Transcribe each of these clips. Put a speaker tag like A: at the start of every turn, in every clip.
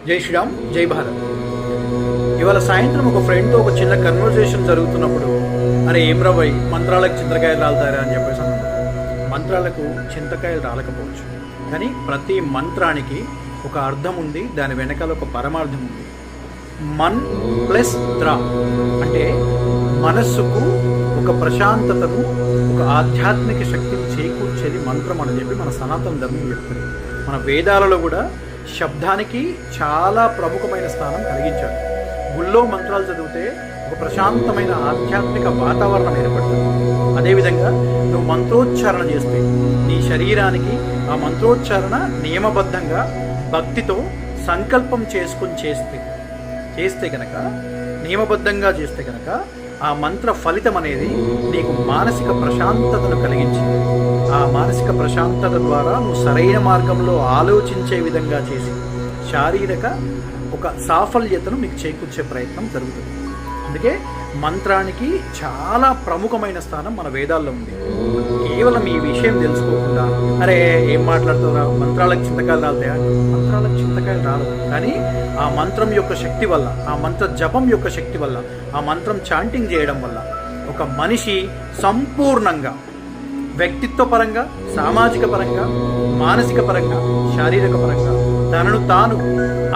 A: జై శ్రీరామ్, జై భారత్. ఇవాళ సాయంత్రం ఒక ఫ్రెండ్తో ఒక చిన్న కన్వర్జేషన్ జరుగుతున్నప్పుడు, అరే ఏం రవై మంత్రాలకు చింతకాయలు రాలుతారా అని చెప్పేసి అన్నాడు. మంత్రాలకు చింతకాయలు రాలకపోవచ్చు, కానీ ప్రతి మంత్రానికి ఒక అర్థం ఉంది, దాని వెనకాల ఒక పరమార్థం ఉంది. మన్ ప్లస్ త్ర అంటే మనస్సుకు ఒక ప్రశాంతతను, ఒక ఆధ్యాత్మిక శక్తిని చేకూర్చేది మంత్రం అని చెప్పి మన సనాతన ధర్మం చెప్తుంది. మన వేదాలలో కూడా శబ్దానికి చాలా ప్రముఖమైన స్థానం కలిగించారు. గుళ్ళో మంత్రాలు చదివితే ఒక ప్రశాంతమైన ఆధ్యాత్మిక వాతావరణం ఏర్పడుతుంది. అదేవిధంగా నువ్వు మంత్రోచ్చారణ చేస్తే నీ శరీరానికి ఆ మంత్రోచ్చారణ నియమబద్ధంగా భక్తితో సంకల్పం చేసుకుని చేస్తే కనుక నియమబద్ధంగా చేస్తే కనుక ఆ మంత్ర ఫలితం అనేది నీకు మానసిక ప్రశాంతతను కలిగించింది. ఆ మానసిక ప్రశాంతత ద్వారా నువ్వు సరైన మార్గంలో ఆలోచించే విధంగా చేసి శారీరక ఒక సాఫల్యతను నీకు చేకూర్చే ప్రయత్నం జరుగుతుంది. అందుకే మంత్రానికి చాలా ప్రముఖమైన స్థానం మన వేదాల్లో ఉంది. కేవలం ఈ విషయం తెలుసుకోకుండా అరే ఏం మాట్లాడుతున్నావు, మంత్రాలకు చింతకాయలు రాలుతాయా? మంత్రాలకు చింతకాయలు రాదు, కానీ ఆ మంత్రం యొక్క శక్తి వల్ల, ఆ మంత్ర జపం యొక్క శక్తి వల్ల, ఆ మంత్రం చాంటింగ్ చేయడం వల్ల ఒక మనిషి సంపూర్ణంగా వ్యక్తిత్వ పరంగా, సామాజిక పరంగా, మానసిక పరంగా, శారీరక పరంగా తనను తాను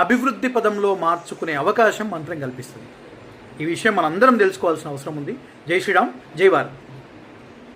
A: అభివృద్ధి పదంలో మార్చుకునే అవకాశం మంత్రం కల్పిస్తుంది. ఈ విషయం మనందరం తెలుసుకోవాల్సిన అవసరం ఉంది. జై శ్రీరామ్, జై భారత్.